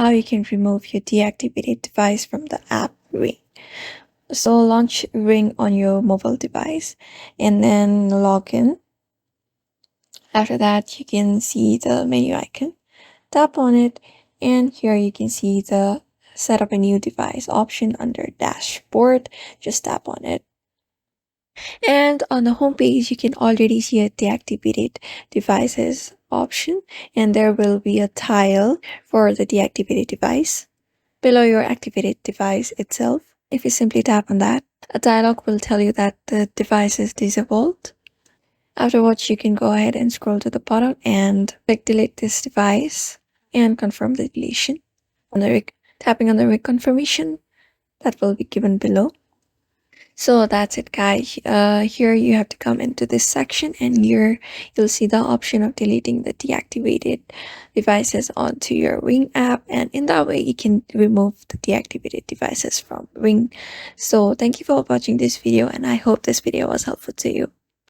how you can remove your deactivated device from the app Ring. So launch Ring on your mobile device and then log in. After that, you can see the menu icon. Tap on it, and here you can see the set up a new device option under dashboard. Just tap on it. And on the home page, you can already see a deactivated devices option, and there will be a tile for the deactivated device below your activated device itself. If you simply tap on that, a dialog will tell you that the device is disabled. Afterwards, you can go ahead and scroll to the bottom and click delete this device and confirm the deletion. Tapping on the reconfirmation, that will be given below. So that's it, guys. Here you have to come into this section, and here you'll see the option of deleting the deactivated devices onto your Ring app, and in that way you can remove the deactivated devices from Ring. So thank you for watching this video, and I hope this video was helpful to you.